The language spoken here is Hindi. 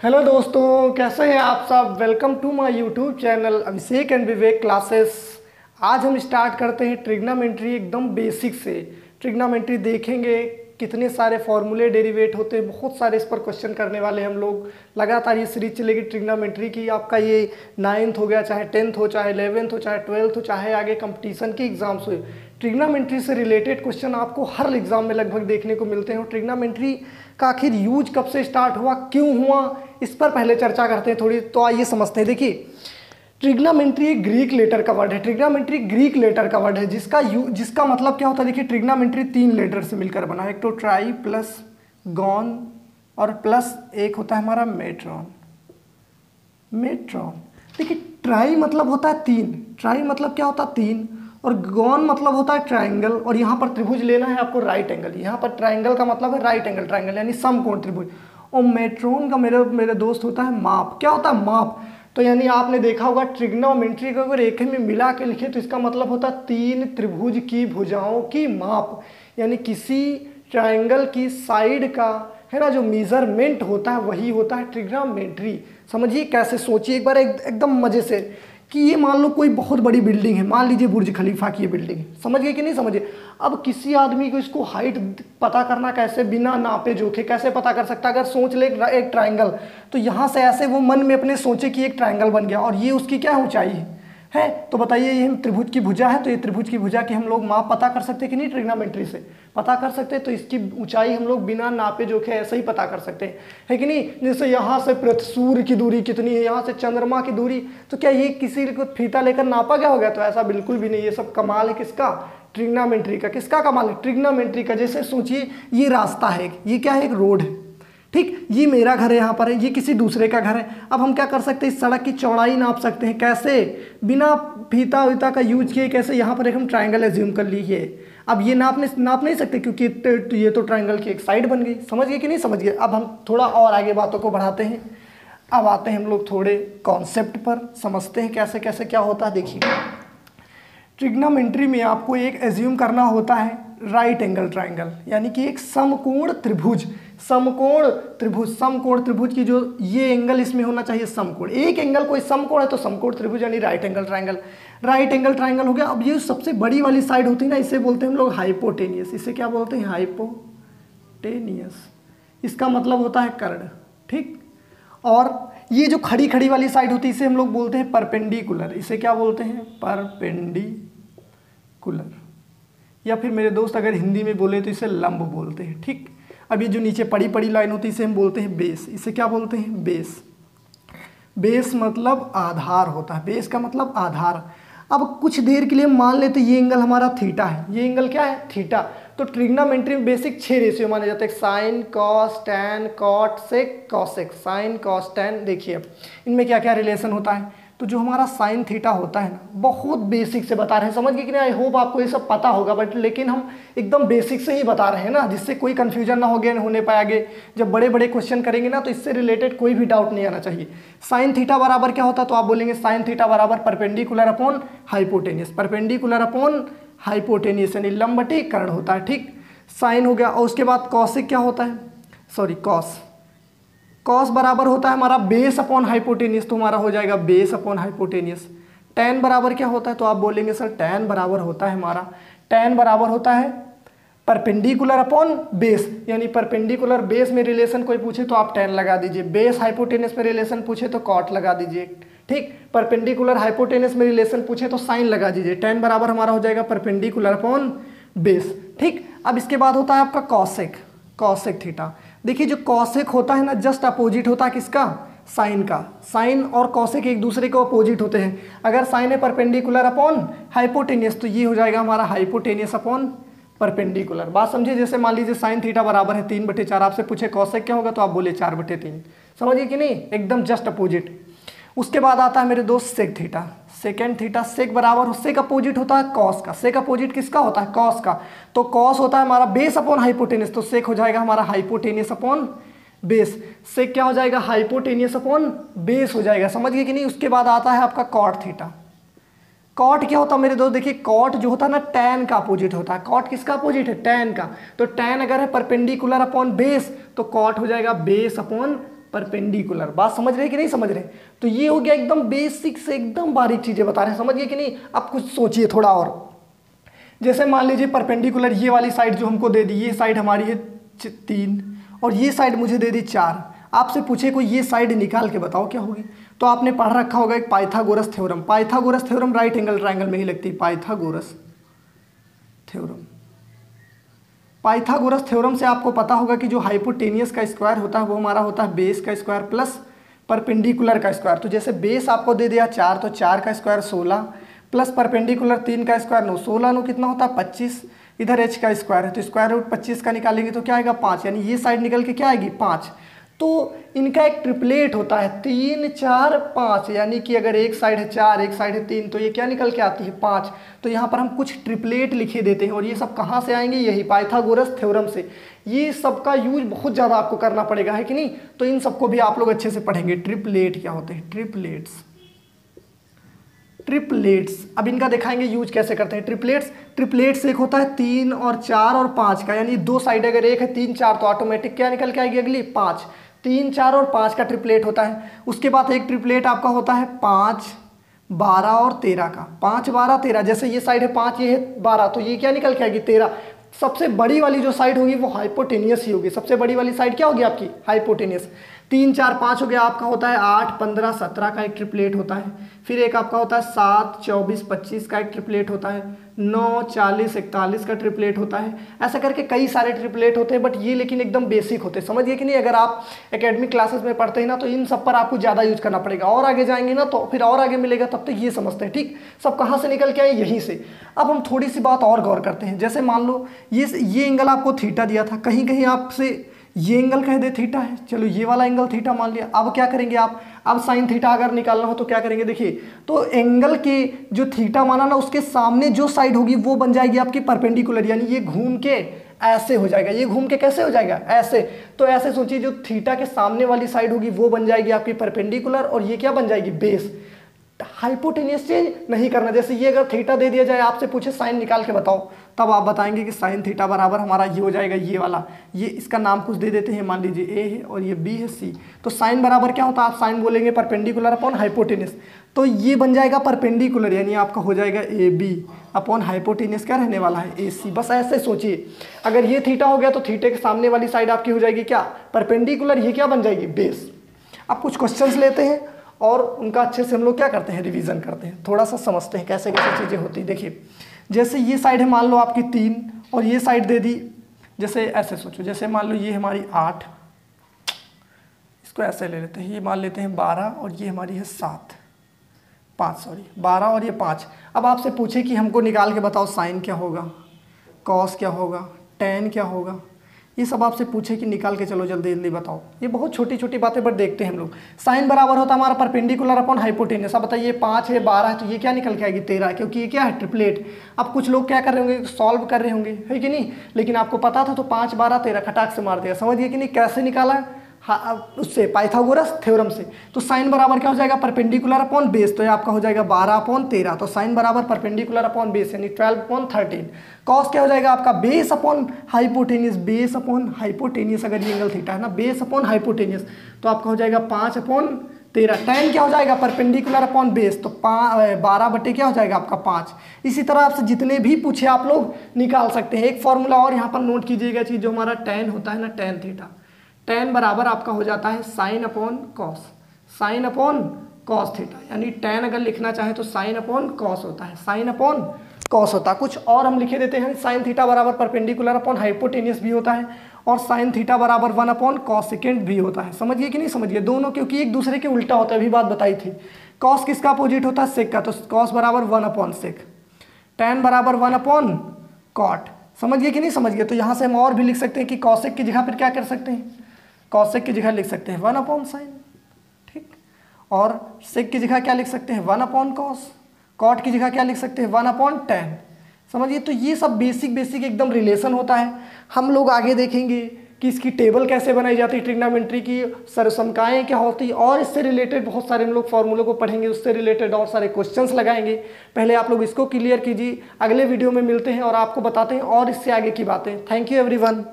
हेलो दोस्तों, कैसे हैं आप सब। Welcome to my YouTube channel Abhishek and Vivek classes. आज हम स्टार्ट करते हैं ट्रिग्नोमेट्री एकदम बेसिक से। ट्रिग्नोमेट्री देखेंगे, कितने सारे फॉर्मूले डेरिवेट होते हैं, बहुत सारे इस पर क्वेश्चन करने वाले हम लोग। लगातार ये सीरीज चलेगी ट्रिग्नोमेट्री की। आपका ये 9th हो गया, चाहे 10th हो, चाहे 11th हो, चाहे 12th हो, चाहे आगे कंपटीशन के एग्जाम्स हो, ट्रिग्नोमेट्री से रिलेटेड क्वेश्चन आपको हर एग्जाम में लगभग देखने को मिलते हैं। और ट्रिग्नोमेट्री का आखिर यूज कब से स्टार्ट हुआ, क्यों हुआ, इस पर पहले चर्चा करते हैं थोड़ी। तो आइए समझते हैं। देखिए, ट्रिग्नोमेट्री एक ग्रीक लेटर का वर्ड है। ट्रिग्नोमेट्री ग्रीक लेटर का वर्ड है जिसका मतलब क्या होता है। देखिए, ट्रिग्नोमेट्री 3 लेटर से मिलकर बना है। एक तो ट्राई प्लस गॉन और प्लस एक होता है हमारा मेट्रॉन। देखिए, ट्राई मतलब होता है 3। ट्राई मतलब क्या होता है 3, और गॉन मतलब होता है ट्राइंगल। और यहाँ पर त्रिभुज लेना है आपको राइट एंगल। यहाँ पर ट्राइंगल का मतलब है राइट एंगल ट्राइंगल, यानी समकोण त्रिभुज। और मेट्रोन का मेरे दोस्त होता है माप। क्या होता है माप। तो यानी आपने देखा होगा ट्रिग्नोमेट्री को अगर एक में मिला के लिखे तो इसका मतलब होता है 3 त्रिभुज की भुजाओं की माप, यानी किसी ट्राइंगल की साइड का है ना जो मेजरमेंट होता है वही होता है ट्रिग्नोमेट्री। समझिए कैसे, सोचिए एक बार एकदम मजे से कि ये मान लो कोई बहुत बड़ी बिल्डिंग है, मान लीजिए बुर्ज खलीफा की ये बिल्डिंग है। समझ गए कि नहीं समझे। अब किसी आदमी को इसको हाइट पता करना कैसे, बिना नापे जोखे कैसे पता कर सकता। अगर सोच ले एक ट्राइंगल, तो यहाँ से ऐसे वो मन में अपने सोचे कि एक ट्राइंगल बन गया और ये उसकी क्या ऊंचाई है। तो बताइए, ये त्रिभुज की भुजा है, तो ये त्रिभुज की भुजा की हम लोग माप पता कर सकते हैं कि नहीं, ट्रिग्नोमेट्री से पता कर सकते हैं। तो इसकी ऊंचाई हम लोग बिना नापे जोखे ऐसे ही पता कर सकते हैं, है कि नहीं। जैसे यहाँ से सूर्य की दूरी कितनी है, यहाँ से चंद्रमा की दूरी, तो क्या ये किसी को फीता लेकर नापा गया हो गया। तो ऐसा बिल्कुल भी नहीं। ये सब कमाल है किसका, ट्रिग्नोमेट्री का। किसका कमाल है, ट्रिग्नोमेट्री का। जैसे सोचिए, ये रास्ता है, ये क्या है, एक रोड है, ठीक। ये मेरा घर है, यहाँ पर है, ये किसी दूसरे का घर है। अब हम क्या कर सकते हैं, इस सड़क की चौड़ाई नाप सकते हैं। कैसे, बिना फीता वीता का यूज किए। कैसे, यहाँ पर एक हम ट्राइंगल एज्यूम कर लीजिए। अब ये नाप नहीं सकते क्योंकि ये तो ट्राइंगल की एक साइड बन गई। समझ गए कि नहीं समझ गए। अब हम थोड़ा और आगे बातों को बढ़ाते हैं। अब आते हैं हम लोग थोड़े कॉन्सेप्ट पर, समझते हैं कैसे कैसे क्या होता है। देखिए, ट्रिग्नोमेट्री में आपको एक एज्यूम करना होता है राइट एंगल ट्राइंगल, यानी कि एक समकोण त्रिभुज। समकोण त्रिभुज की जो ये एंगल इसमें होना चाहिए समकोण। एक एंगल कोई समकोण है तो समकोण त्रिभुज यानी right angle triangle. Right angle triangle हो गया। अब ये सबसे बड़ी वाली साइड होती है ना, इसे बोलते हैं हम लोग हाइपोटेनियस। इसे क्या बोलते हैं, हाइपोटेनियस। इसका मतलब होता है कर्ण, ठीक। और ये जो खड़ी खड़ी वाली साइड होती है इसे हम लोग बोलते हैं परपेंडिकुलर। इसे क्या बोलते हैं, परपेंडिकुलर। या फिर मेरे दोस्त अगर हिंदी में बोले तो इसे लंब बोलते हैं, ठीक। अब ये जो नीचे पड़ी पड़ी लाइन होती है इसे हम बोलते हैं बेस। इसे क्या बोलते हैं, बेस। बेस मतलब आधार होता है। बेस का मतलब आधार। अब कुछ देर के लिए मान लेते ये एंगल हमारा थीटा है। ये एंगल क्या है, थीटा। तो ट्रिग्नोमेट्री में बेसिक 6 रेशियो माने जाते हैं, sine, cos, tan, cot, sec, cosec. Sine, cos, tan. देखिए इनमें क्या क्या रिलेशन होता है। तो जो हमारा साइन थीटा होता है ना, बहुत बेसिक से बता रहे हैं, समझ गए कि नहीं। आई होप आपको ये सब पता होगा, बट लेकिन हम एकदम बेसिक से ही बता रहे हैं ना, जिससे कोई कंफ्यूजन ना होने पाए आगे जब बड़े बड़े क्वेश्चन करेंगे ना, तो इससे रिलेटेड कोई भी डाउट नहीं आना चाहिए। साइन थीटा बराबर क्या होता है, तो आप बोलेंगे साइन थीटा बराबर perpendicular upon hypotenuse. Perpendicular upon hypotenuse यानी लंबटी कर्ण होता है, ठीक। साइन हो गया। और उसके बाद कॉसेक क्या होता है, सॉरी कॉस बराबर होता है हमारा बेस अपॉन हाइपोटेनियस। तो हमारा हो जाएगा बेस अपॉन हाइपोटेनियस। टैन बराबर क्या होता है, तो आप बोलेंगे सर टैन बराबर होता है हमारा, टैन बराबर होता है परपेंडिकुलर अपॉन बेस, यानी परपेंडिकुलर बेस में रिलेशन कोई पूछे तो आप टैन लगा दीजिए, बेस हाइपोटेनियस में रिलेशन पूछे तो कॉट लगा दीजिए, ठीक। परपेंडिकुलर हाइपोटेनियस में रिलेशन पूछे तो साइन लगा दीजिए। टैन बराबर हमारा हो जाएगा परपेंडिकुलर अपॉन बेस, ठीक। अब इसके बाद होता है आपका कॉसेक थीटा। देखिए, जो कॉसेक होता है ना, जस्ट अपोजिट होता है किसका, साइन का। साइन और कॉसेक एक दूसरे के अपोजिट होते हैं। अगर साइन है परपेंडिकुलर अपॉन हाइपोटेनियस तो ये हो जाएगा हमारा हाइपोटेनियस अपॉन परपेंडिकुलर। बात समझिए। जैसे मान लीजिए साइन थीटा बराबर है 3/4, आपसे पूछे कॉसेक क्या होगा तो आप बोले 4/3। समझिए कि नहीं, एकदम जस्ट अपोजिट। उसके बाद आता है मेरे दोस्त सेक थीटा। सेकेंड थीटा, सेक बराबर सेक अपोजिट होता है कॉस का। सेक अपोजिट किसका होता है, कॉस का। तो कॉस होता है हमारा बेस अपॉन हाइपोटेनियस, तो सेक हो जाएगा हमारा हाइपोटेनियस अपॉन बेस। सेक क्या हो जाएगा, हाइपोटेनियस अपॉन बेस हो जाएगा। समझ गए कि नहीं। उसके बाद आता है आपका कॉट थीटा। कॉट क्या होता है मेरे दोस्त, देखिए कॉट जो होता है ना टैन का अपोजिट होता है। कॉट किसका अपोजिट है, टैन का। तो टैन अगर है परपेंडिकुलर अपॉन बेस तो कॉट हो जाएगा बेस अपॉन परपेंडिकुलर। बात समझ रहे कि नहीं समझ रहे? तो ये हो गया एकदम बेसिक से एकदम बारीक चीजें बता रहे हैं, समझिए कि नहीं? अब कुछ सोचिए थोड़ा और। जैसे मान लीजिए परपेंडिकुलर ये वाली साइड जो हमको दे दी, ये साइड हमारी है 3 और ये साइड मुझे दे दी 4। आपसे पूछे कोई ये साइड निकाल के बताओ क्या होगी, तो आपने पढ़ रखा होगा एक Pythagoras theorem. Pythagoras theorem right angle triangle में ही लगती है, पाइथागोरस थ्योरम। पाइथागोरस थ्योरम से आपको पता होगा कि जो हाइपोटेनियस का स्क्वायर होता है वो हमारा होता है बेस का स्क्वायर प्लस परपेंडिकुलर का स्क्वायर। तो जैसे बेस आपको दे दिया 4, तो 4 का स्क्वायर 16 प्लस परपेंडिकुलर 3 का स्क्वायर 9, 16 9 कितना होता है 25। इधर h का स्क्वायर है तो स्क्वायर रूट 25 का निकालेंगे तो क्या आएगा 5, यानी ये साइड निकल के क्या आएगी 5। तो इनका एक ट्रिपलेट होता है 3 4 5, यानी कि अगर एक साइड है 4 एक साइड है 3 तो ये क्या निकल के आती है 5। तो यहाँ पर हम कुछ ट्रिपलेट लिखे देते हैं और ये सब कहाँ से आएंगे, यही पाइथागोरस थ्योरम से। ये सबका यूज बहुत ज़्यादा आपको करना पड़ेगा, है कि नहीं? तो इन सबको भी आप लोग अच्छे से पढ़ेंगे। ट्रिपलेट क्या होते हैं, ट्रिपलेट्स अब इनका दिखाएंगे यूज कैसे करते हैं। ट्रिपलेट्स एक होता है 3 और 4 और 5 का, यानी दो साइड अगर एक है 3 4 तो ऑटोमेटिक क्या निकल के आएगी अगली 5। 3 4 और 5 का ट्रिपलेट होता है। उसके बाद एक ट्रिपलेट आपका होता है 5 12 और 13 का। 5 12 13, जैसे ये साइड है 5 ये है 12 तो ये क्या निकल के आएगी 13। सबसे बड़ी वाली जो साइड होगी वो हाइपोटेनियस ही होगी। सबसे बड़ी वाली साइड क्या होगी आपकी, हाइपोटेनियस। 3 4 5 हो गया, आपका होता है 8 15 17 का एक ट्रिपलेट होता है। फिर एक आपका होता है 7 24 25 का एक ट्रिपलेट होता है। 9 40 41 का ट्रिपलेट होता है। ऐसा करके कई सारे ट्रिपलेट होते हैं, बट ये लेकिन एकदम बेसिक होते हैं, समझिए कि नहीं? अगर आप एकेडमिक क्लासेस में पढ़ते हैं ना तो इन सब पर आपको ज़्यादा यूज करना पड़ेगा, और आगे जाएंगे ना तो फिर और आगे मिलेगा, तब तक ये समझते हैं। ठीक, सब कहाँ से निकल के आए, यहीं से। अब हम थोड़ी सी बात और गौर करते हैं। जैसे मान लो ये एंगल आपको थीटा दिया था, कहीं कहीं आपसे ये एंगल कह दे थीटा है, चलो ये वाला एंगल थीटा मान लिया। अब क्या करेंगे आप, अब साइन थीटा अगर निकालना हो तो क्या करेंगे, देखिए तो एंगल के जो थीटा माना ना उसके सामने जो साइड होगी वो बन जाएगी आपकी परपेंडिकुलर, यानी ये घूम के ऐसे हो जाएगा। ये घूम के कैसे हो जाएगा, ऐसे। तो ऐसे सोचिए जो थीटा के सामने वाली साइड होगी वो बन जाएगी आपकी परपेंडिकुलर, और ये क्या बन जाएगी बेस। हाइपोटेनियस चेंज नहीं करना। जैसे ये अगर थीटा दे दिया जाए, आपसे पूछे साइन निकाल के बताओ, तब आप बताएंगे कि साइन थीटा बराबर हमारा ये हो जाएगा, ये वाला, ये इसका नाम कुछ दे देते हैं, मान लीजिए ए है और ये बी है सी। तो साइन बराबर क्या होता है, आप साइन बोलेंगे परपेंडिकुलर अपॉन हाइपोटेनियस। तो ये बन जाएगा परपेंडिकुलर, यानी आपका हो जाएगा ए बी अपॉन हाइपोटेनियस क्या रहने वाला है, ए सी। बस ऐसे सोचिए, अगर ये थीटा हो गया तो थीटे के सामने वाली साइड आपकी हो जाएगी क्या, परपेंडिकुलर। ये क्या बन जाएगी, बेस। अब कुछ क्वेश्चंस लेते हैं और उनका अच्छे से हम लोग क्या करते हैं, रिवीजन करते हैं, थोड़ा सा समझते हैं कैसे कैसे चीज़ें होती हैं। देखिए जैसे ये साइड है मान लो आपकी 3 और ये साइड दे दी, जैसे ऐसे सोचो, जैसे मान लो ये हमारी 8, इसको ऐसे ले लेते हैं, ये मान लेते हैं 12 और ये हमारी है 12 और ये 5। अब आपसे पूछे कि हमको निकाल के बताओ साइन क्या होगा, कॉस क्या होगा, टेन क्या होगा, ये सब आपसे पूछे कि निकाल के चलो जल्दी जल्दी बताओ। ये बहुत छोटी छोटी बातें पर देखते हैं हम लोग। साइन बराबर होता है हमारा परपेंडिकुलर अपॉन हाइपोटेनियस। अब बताइए 5 है 12 है तो ये क्या निकल के आएगी 13, क्योंकि ये क्या है ट्रिपलेट। अब कुछ लोग क्या कर रहे होंगे, सॉल्व कर रहे होंगे, है कि नहीं, लेकिन आपको पता था तो 5 12 13 खटाक से मार दिया। समझिए कि नहीं कैसे निकाला, हाँ उससे पाइथागोरस थ्योरम से। तो साइन बराबर क्या हो जाएगा, परपेंडिकुलर अपॉन बेस, तो ये आपका हो जाएगा 12 अपॉन 13। तो साइन बराबर परपेंडिकुलर अपॉन बेस यानी 12 अपॉन 13। कॉस क्या हो जाएगा आपका, base upon hypotenuse, base upon hypotenuse. अगर ये एंगल थीटा है ना, बेस अपॉन हाइपोटेनियस, तो आपका हो जाएगा 5 अपॉन 13। टेन क्या हो जाएगा, परपेंडिकुलर अपॉन बेस, तो 12 बटे क्या हो जाएगा आपका 5। इसी तरह आपसे जितने भी पूछे आप लोग निकाल सकते हैं। एक फॉर्मूला और यहाँ पर नोट कीजिएगा चीज, जो हमारा टेन होता है ना, टेन थीटा, टेन बराबर आपका हो जाता है sine upon cos, sine upon cos theta. यानी टेन अगर लिखना चाहे तो साइन अपॉन कॉस होता है, साइन अपॉन कॉस होता है। कुछ और हम लिखे देते हैं, साइन थीटा बराबर परपेंडिकुलर अपॉन हाइपोटेनियस भी होता है, और साइन थीटा बराबर 1 अपॉन कॉस सेकेंड भी होता है। समझिए कि नहीं समझिए, दोनों क्योंकि एक दूसरे के उल्टा होता है, अभी बात बताई थी। कॉस किसका अपोजिट होता है, सेक का, तो कॉस बराबर 1 अपॉन सेक, टेन बराबर 1 अपॉन कॉट। समझिए कि नहीं समझिए। तो यहाँ से हम और भी लिख सकते हैं कि कॉसेक की जगह पर क्या कर सकते हैं, कॉसेक की जगह लिख सकते हैं 1 अपॉन साइन, ठीक, और सेक की जगह क्या लिख सकते हैं 1 अपॉन कॉस, कॉट की जगह क्या लिख सकते हैं 1 अपॉन टेन। समझिए, तो ये सब बेसिक एकदम रिलेशन होता है। हम लोग आगे देखेंगे कि इसकी टेबल कैसे बनाई जाती है, ट्रिग्नोमेट्री की सरसमकाएँ क्या होती है, और इससे रिलेटेड बहुत सारे हम लोग फॉर्मूलों को पढ़ेंगे, उससे रिलेटेड और सारे क्वेश्चंस लगाएंगे। पहले आप लोग इसको क्लियर कीजिए, अगले वीडियो में मिलते हैं और आपको बताते हैं और इससे आगे की बातें। Thank you everyone.